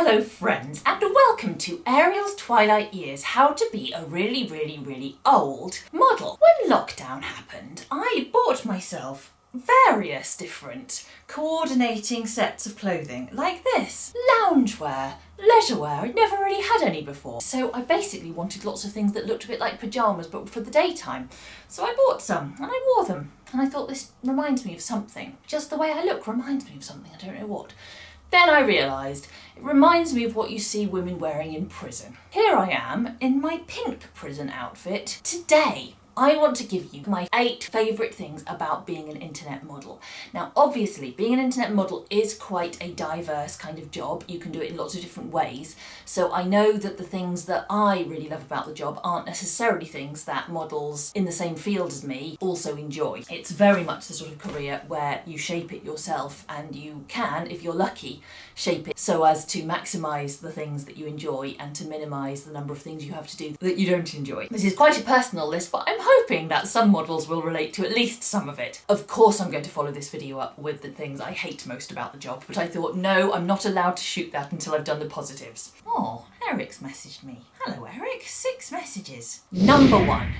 Hello friends, and welcome to Ariel's Twilight Years, how to be a really old model. When lockdown happened, I bought myself various different coordinating sets of clothing like this. Loungewear, leisurewear, I'd never really had any before. So I basically wanted lots of things that looked a bit like pyjamas but for the daytime. So I bought some and I wore them and I thought this reminds me of something. Just the way I look reminds me of something, I don't know what. Then I realised it reminds me of what you see women wearing in prison. Here I am in my pink prison outfit. Today I want to give you my 8 favourite things about being an internet model. Now obviously being an internet model is quite a diverse kind of job. You can do it in lots of different ways. So I know that the things that I really love about the job aren't necessarily things that models in the same field as me also enjoy. It's very much the sort of career where you shape it yourself and you can, if you're lucky, shape it so as to maximise the things that you enjoy and to minimise the number of things you have to do that you don't enjoy. This is quite a personal list, but I'm hoping that some models will relate to at least some of it. Of course I'm going to follow this video up with the things I hate most about the job, but I thought no, I'm not allowed to shoot that until I've done the positives. Oh, Eric's messaged me. Hello Eric, 6 messages. Number 1.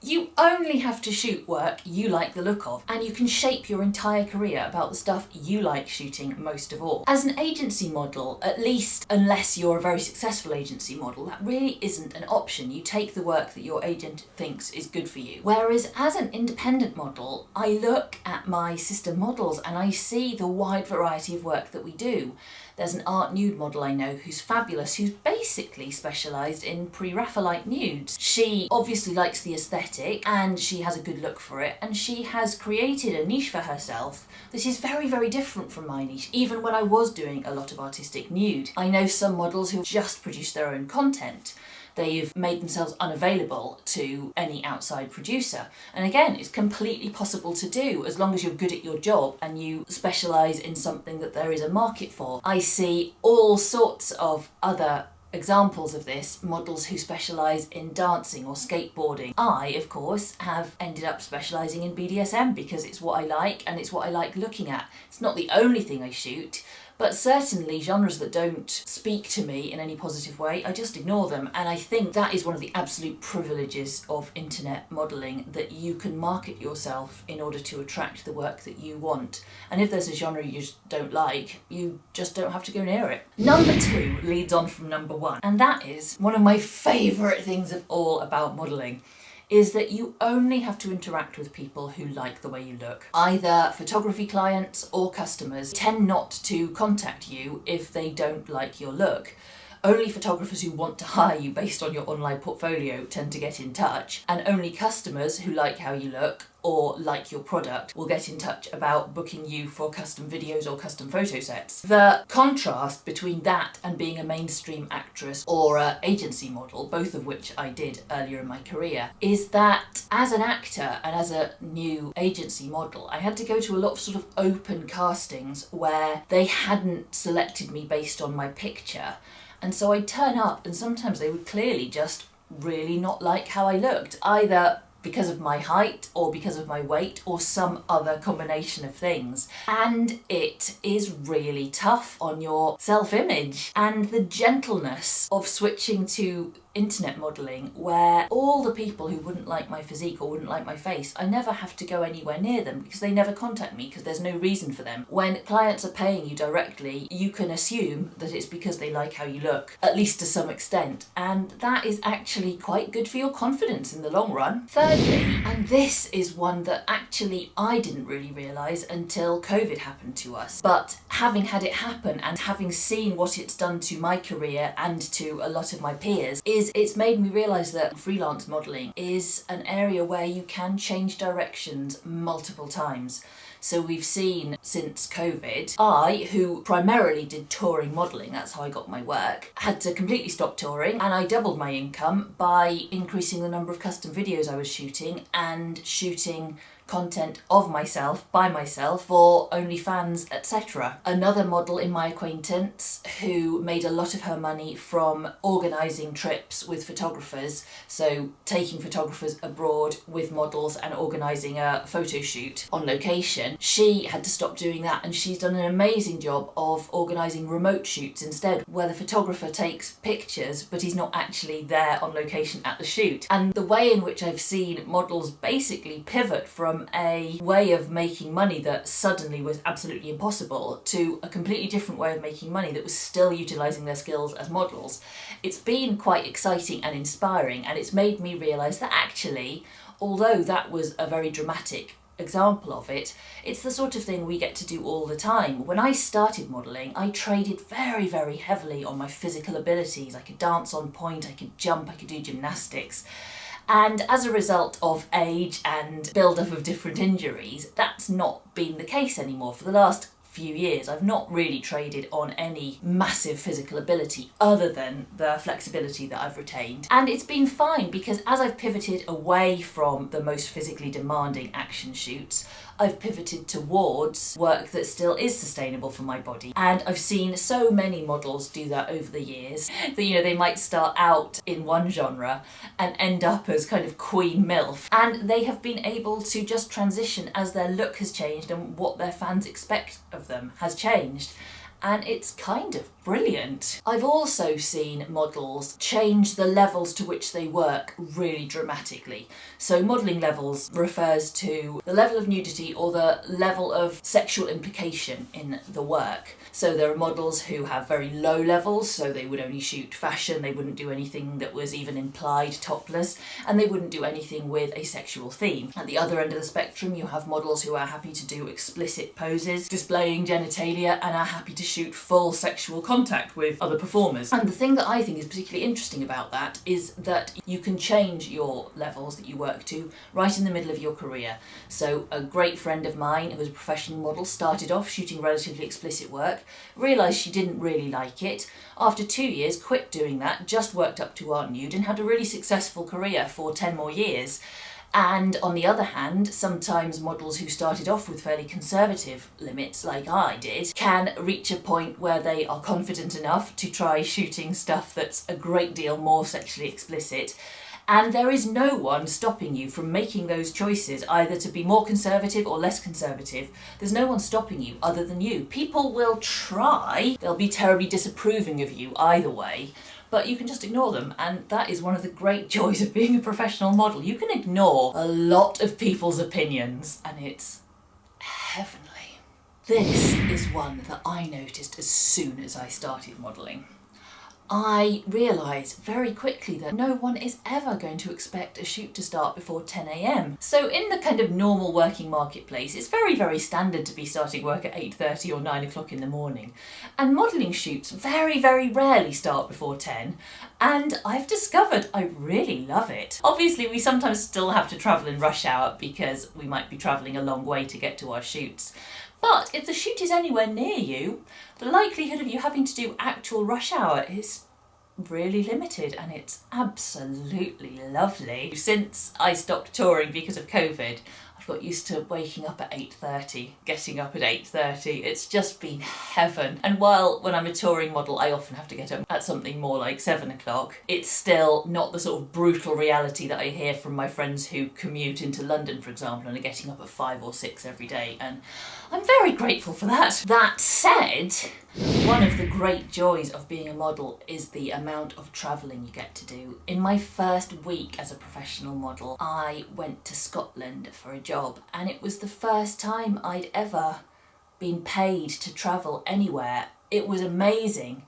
You only have to shoot work you like the look of, and you can shape your entire career about the stuff you like shooting most of all. As an agency model, at least unless you're a very successful agency model, that really isn't an option. You take the work that your agent thinks is good for you. Whereas as an independent model, I look at my sister models and I see the wide variety of work that we do. There's an art nude model I know who's fabulous, who's basically specialised in pre-Raphaelite nudes. She obviously likes the aesthetic and she has a good look for it, and she has created a niche for herself that is very different from my niche, even when I was doing a lot of artistic nude. I know some models who just produce their own content. They've made themselves unavailable to any outside producer. And again, it's completely possible to do as long as you're good at your job and you specialise in something that there is a market for. I see all sorts of other examples of this, models who specialise in dancing or skateboarding. I, of course, have ended up specialising in BDSM because it's what I like and it's what I like looking at. It's not the only thing I shoot, but certainly genres that don't speak to me in any positive way, I just ignore them. And I think that is one of the absolute privileges of internet modelling, that you can market yourself in order to attract the work that you want. And if there's a genre you just don't like, you just don't have to go near it. Number 2 leads on from number 1, and that is one of my favourite things of all about modelling, is that you only have to interact with people who like the way you look. Either photography clients or customers tend not to contact you if they don't like your look. Only photographers who want to hire you based on your online portfolio tend to get in touch, and only customers who like how you look or like your product will get in touch about booking you for custom videos or custom photo sets. The contrast between that and being a mainstream actress or an agency model, both of which I did earlier in my career, is that as an actor and as a new agency model, I had to go to a lot of sort of open castings where they hadn't selected me based on my picture. And so I'd turn up and sometimes they would clearly just really not like how I looked, either because of my height or because of my weight or some other combination of things. And it is really tough on your self-image. And the gentleness of switching to internet modelling, where all the people who wouldn't like my physique or wouldn't like my face, I never have to go anywhere near them because they never contact me because there's no reason for them. When clients are paying you directly, you can assume that it's because they like how you look, at least to some extent, and that is actually quite good for your confidence in the long run. Thirdly, and this is one that actually I didn't really realise until COVID happened to us, but having had it happen and having seen what it's done to my career and to a lot of my peers, is it's made me realise that freelance modelling is an area where you can change directions multiple times. So we've seen since COVID, I, who primarily did touring modelling, that's how I got my work, had to completely stop touring, and I doubled my income by increasing the number of custom videos I was shooting and shooting content of myself, by myself, for OnlyFans, etc. Another model in my acquaintance who made a lot of her money from organising trips with photographers, so taking photographers abroad with models and organising a photo shoot on location, she had to stop doing that, and she's done an amazing job of organising remote shoots instead, where the photographer takes pictures but he's not actually there on location at the shoot. And the way in which I've seen models basically pivot from a way of making money that suddenly was absolutely impossible to a completely different way of making money that was still utilising their skills as models, it's been quite exciting and inspiring, and it's made me realise that actually, although that was a very dramatic example of it, it's the sort of thing we get to do all the time. When I started modelling, I traded very, very heavily on my physical abilities. I could dance on point, I could jump, I could do gymnastics. And as a result of age and build-up of different injuries, that's not been the case anymore. For the last few years, I've not really traded on any massive physical ability other than the flexibility that I've retained. And it's been fine, because as I've pivoted away from the most physically demanding action shoots, I've pivoted towards work that still is sustainable for my body. And I've seen so many models do that over the years that, you know, they might start out in one genre and end up as kind of queen MILF. And they have been able to just transition as their look has changed and what their fans expect of them has changed. And it's kind of brilliant. I've also seen models change the levels to which they work really dramatically. So modelling levels refers to the level of nudity or the level of sexual implication in the work. So there are models who have very low levels, so they would only shoot fashion, they wouldn't do anything that was even implied topless, and they wouldn't do anything with a sexual theme. At the other end of the spectrum, you have models who are happy to do explicit poses, displaying genitalia, and are happy to shoot full sexual contact with other performers. And the thing that I think is particularly interesting about that is that you can change your levels that you work to right in the middle of your career. So a great friend of mine who was a professional model started off shooting relatively explicit work, realised she didn't really like it, after 2 years quit doing that, just worked up to art nude, and had a really successful career for 10 more years. And on the other hand, sometimes models who started off with fairly conservative limits, like I did, can reach a point where they are confident enough to try shooting stuff that's a great deal more sexually explicit. And there is no one stopping you from making those choices, either to be more conservative or less conservative. There's no one stopping you other than you. People will try, they'll be terribly disapproving of you either way, but you can just ignore them, and that is one of the great joys of being a professional model. You can ignore a lot of people's opinions, and it's heavenly. This is one that I noticed as soon as I started modelling. I realised very quickly that no one is ever going to expect a shoot to start before 10 AM. So in the kind of normal working marketplace, it's very, very standard to be starting work at 8:30 or 9 o'clock in the morning. And modelling shoots very, very rarely start before 10. And I've discovered I really love it. Obviously, we sometimes still have to travel in rush hour because we might be travelling a long way to get to our shoots. But if the shoot is anywhere near you, the likelihood of you having to do actual rush hour is really limited, and it's absolutely lovely. Since I stopped touring because of COVID, I've got used to waking up at 8:30, getting up at 8:30. It's just been heaven. And while when I'm a touring model, I often have to get up at something more like 7 o'clock, it's still not the sort of brutal reality that I hear from my friends who commute into London, for example, and are getting up at 5 or 6 every day. And I'm very grateful for that. That said, one of the great joys of being a model is the amount of travelling you get to do. In my first week as a professional model, I went to Scotland for a job, and it was the first time I'd ever been paid to travel anywhere. It was amazing.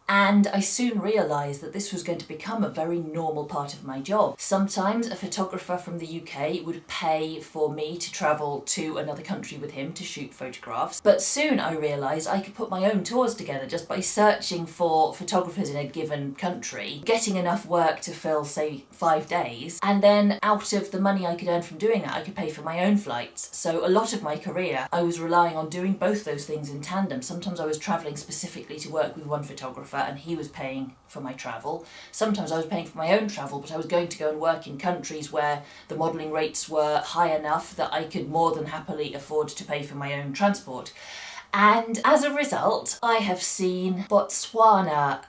And I soon realised that this was going to become a very normal part of my job. Sometimes a photographer from the UK would pay for me to travel to another country with him to shoot photographs. But soon I realised I could put my own tours together just by searching for photographers in a given country, getting enough work to fill, say, 5 days, and then out of the money I could earn from doing that, I could pay for my own flights. So a lot of my career, I was relying on doing both those things in tandem. Sometimes I was travelling specifically to work with one photographer, photographer and he was paying for my travel. Sometimes I was paying for my own travel, but I was going to go and work in countries where the modelling rates were high enough that I could more than happily afford to pay for my own transport. And as a result, I have seen Botswana,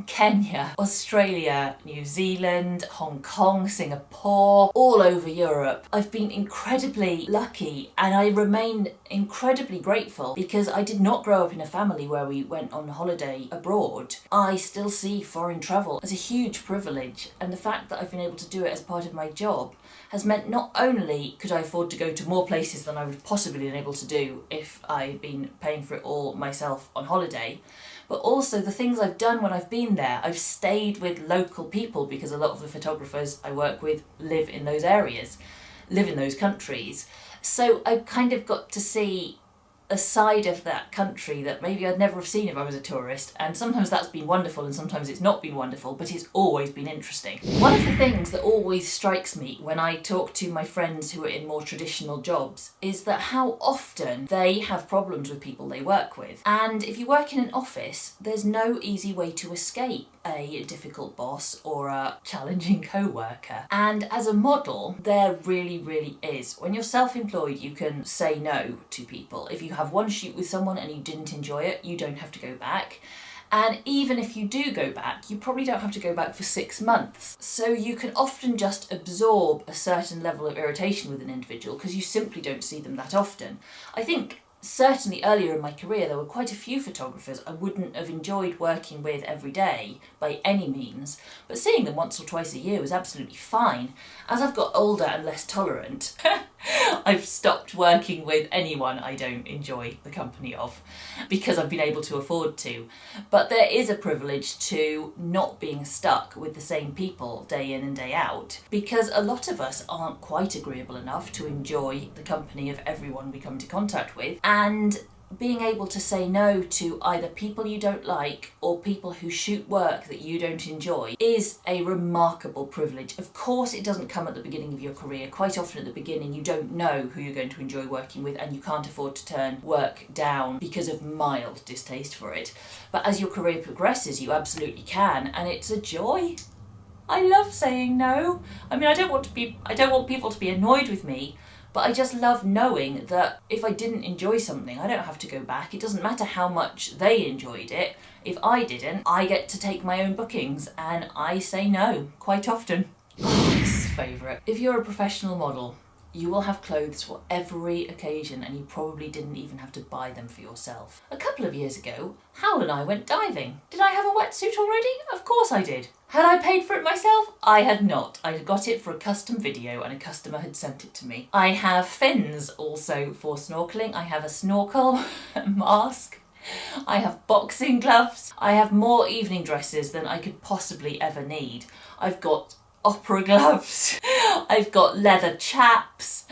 Kenya, Australia, New Zealand, Hong Kong, Singapore, all over Europe. I've been incredibly lucky and I remain incredibly grateful because I did not grow up in a family where we went on holiday abroad. I still see foreign travel as a huge privilege, and the fact that I've been able to do it as part of my job has meant not only could I afford to go to more places than I would possibly been able to do if I'd been paying for it all myself on holiday, but also the things I've done when I've been there. I've stayed with local people because a lot of the photographers I work with live in those areas, live in those countries. So I've kind of got to see a side of that country that maybe I'd never have seen if I was a tourist, and sometimes that's been wonderful and sometimes it's not been wonderful, but it's always been interesting. One of the things that always strikes me when I talk to my friends who are in more traditional jobs is that how often they have problems with people they work with. And if you work in an office, there's no easy way to escape a difficult boss or a challenging co-worker. And as a model, there really is. When you're self-employed, you can say no to people. If you have one shoot with someone and you didn't enjoy it, you don't have to go back. And even if you do go back, you probably don't have to go back for 6 months. So you can often just absorb a certain level of irritation with an individual because you simply don't see them that often. I think certainly earlier in my career there were quite a few photographers I wouldn't have enjoyed working with every day by any means, but seeing them once or twice a year was absolutely fine. As I've got older and less tolerant, I've stopped working with anyone I don't enjoy the company of because I've been able to afford to. But there is a privilege to not being stuck with the same people day in and day out, because a lot of us aren't quite agreeable enough to enjoy the company of everyone we come into contact with, and being able to say no to either people you don't like or people who shoot work that you don't enjoy is a remarkable privilege. Of course, it doesn't come at the beginning of your career. Quite often at the beginning you don't know who you're going to enjoy working with and you can't afford to turn work down because of mild distaste for it. But as your career progresses, you absolutely can, and it's a joy. I love saying no. I mean, I don't want people to be annoyed with me, but I just love knowing that if I didn't enjoy something, I don't have to go back. It doesn't matter how much they enjoyed it. If I didn't, I get to take my own bookings, and I say no quite often. Oh, this is a favourite. If you're a professional model, you will have clothes for every occasion, and you probably didn't even have to buy them for yourself. A couple of years ago, Howell and I went diving. Did I have a wetsuit already? Of course I did. Had I paid for it myself? I had not. I had got it for a custom video and a customer had sent it to me. I have fins also for snorkeling. I have a snorkel mask. I have boxing gloves. I have more evening dresses than I could possibly ever need. I've got opera gloves, I've got leather chaps,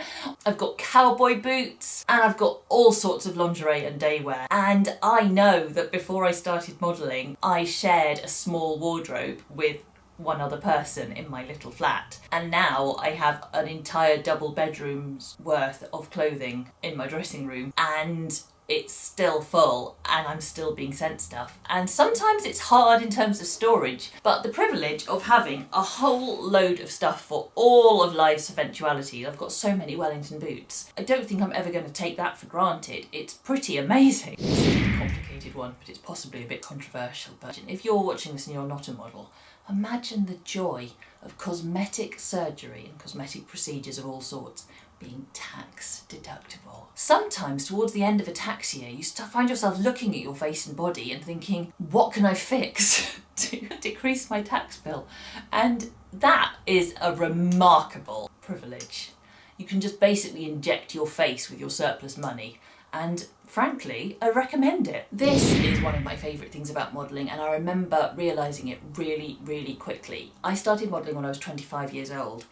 I've got cowboy boots, and I've got all sorts of lingerie and daywear. And I know that before I started modelling, I shared a small wardrobe with one other person in my little flat. And now I have an entire double bedroom's worth of clothing in my dressing room, and it's still full and I'm still being sent stuff. And sometimes it's hard in terms of storage, but the privilege of having a whole load of stuff for all of life's eventualities. I've got so many Wellington boots. I don't think I'm ever going to take that for granted. It's pretty amazing. This is a complicated one, but it's possibly a bit controversial. But if you're watching this and you're not a model, imagine the joy of cosmetic surgery and cosmetic procedures of all sorts being tax deductible. Sometimes towards the end of a tax year, you find yourself looking at your face and body and thinking, what can I fix to decrease my tax bill? And that is a remarkable privilege. You can just basically inject your face with your surplus money, and frankly, I recommend it. This is one of my favourite things about modelling, and I remember realising it really quickly. I started modelling when I was 25 years old,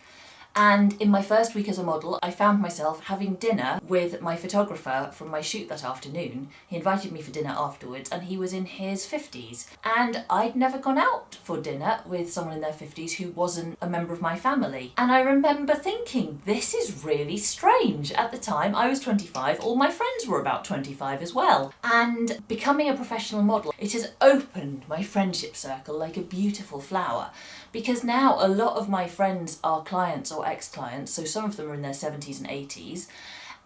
And in my first week as a model, I found myself having dinner with my photographer from my shoot that afternoon. He invited me for dinner afterwards, and he was in his 50s. And I'd never gone out for dinner with someone in their 50s who wasn't a member of my family. And I remember thinking, this is really strange. At the time, I was 25, all my friends were about 25 as well. And becoming a professional model, it has opened my friendship circle like a beautiful flower. Because now a lot of my friends are clients or ex-clients, so some of them are in their 70s and 80s.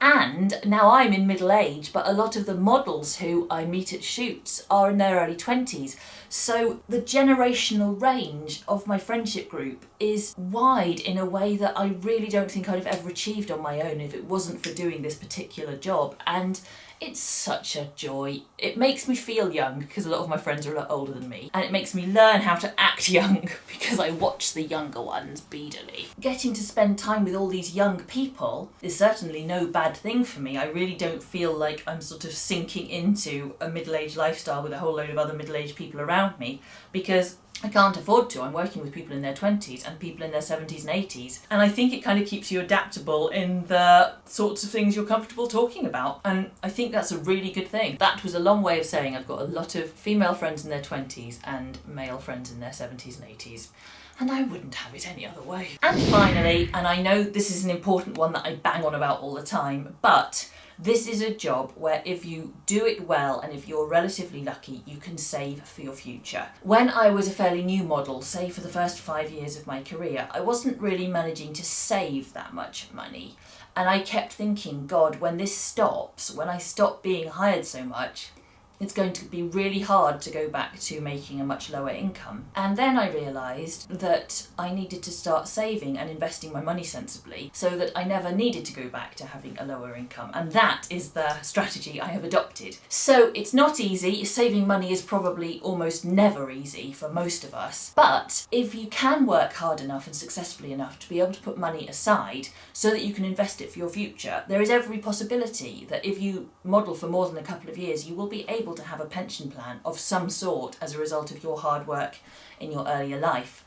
And now I'm in middle age, but a lot of the models who I meet at shoots are in their early 20s. So the generational range of my friendship group is wide in a way that I really don't think I'd have ever achieved on my own if it wasn't for doing this particular job. And it's such a joy. It makes me feel young because a lot of my friends are a lot older than me, and it makes me learn how to act young because I watch the younger ones beadily. Getting to spend time with all these young people is certainly no bad thing for me. I really don't feel like I'm sort of sinking into a middle-aged lifestyle with a whole load of other middle-aged people around me, because I can't afford to. I'm working with people in their 20s and people in their 70s and 80s. And I think it kind of keeps you adaptable in the sorts of things you're comfortable talking about. And I think that's a really good thing. That was a long way of saying I've got a lot of female friends in their 20s and male friends in their 70s and 80s. And I wouldn't have it any other way. And finally, and I know this is an important one that I bang on about all the time, but this is a job where if you do it well and if you're relatively lucky, you can save for your future. When I was a fairly new model, say for the first 5 years of my career, I wasn't really managing to save that much money. And I kept thinking, God, when this stops, when I stop being hired so much, it's going to be really hard to go back to making a much lower income. And then I realised that I needed to start saving and investing my money sensibly so that I never needed to go back to having a lower income. And that is the strategy I have adopted. So it's not easy. Saving money is probably almost never easy for most of us. But if you can work hard enough and successfully enough to be able to put money aside so that you can invest it for your future, there is every possibility that if you model for more than a couple of years, you will be able to have a pension plan of some sort as a result of your hard work in your earlier life.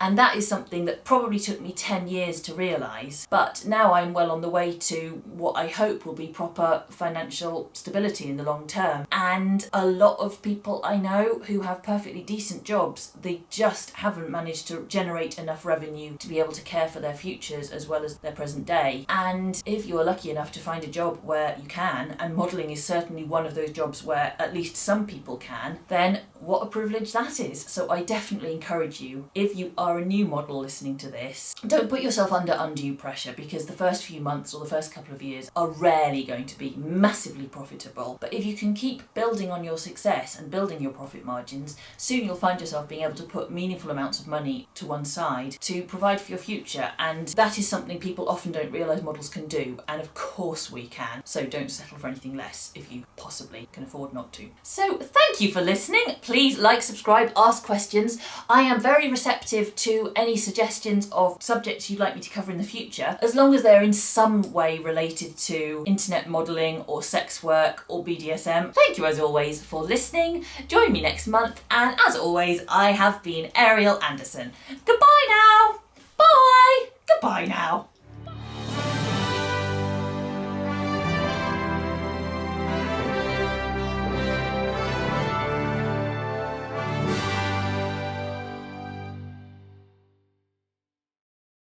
And that is something that probably took me 10 years to realise, but now I'm well on the way to what I hope will be proper financial stability in the long term. And a lot of people I know who have perfectly decent jobs, they just haven't managed to generate enough revenue to be able to care for their futures as well as their present day. And if you're lucky enough to find a job where you can, and modelling is certainly one of those jobs where at least some people can, then what a privilege that is. So I definitely encourage you, if you are a new model listening to this, don't put yourself under undue pressure, because the first few months or the first couple of years are rarely going to be massively profitable. But if you can keep building on your success and building your profit margins, soon you'll find yourself being able to put meaningful amounts of money to one side to provide for your future. And that is something people often don't realise models can do, and of course we can. So don't settle for anything less if you possibly can afford not to. So thank you for listening. Please like, subscribe, ask questions. I am very receptive to any suggestions of subjects you'd like me to cover in the future, as long as they're in some way related to internet modelling or sex work or BDSM. Thank you as always for listening. Join me next month, and as always, I have been Ariel Anderson. Goodbye now. Bye. Goodbye now.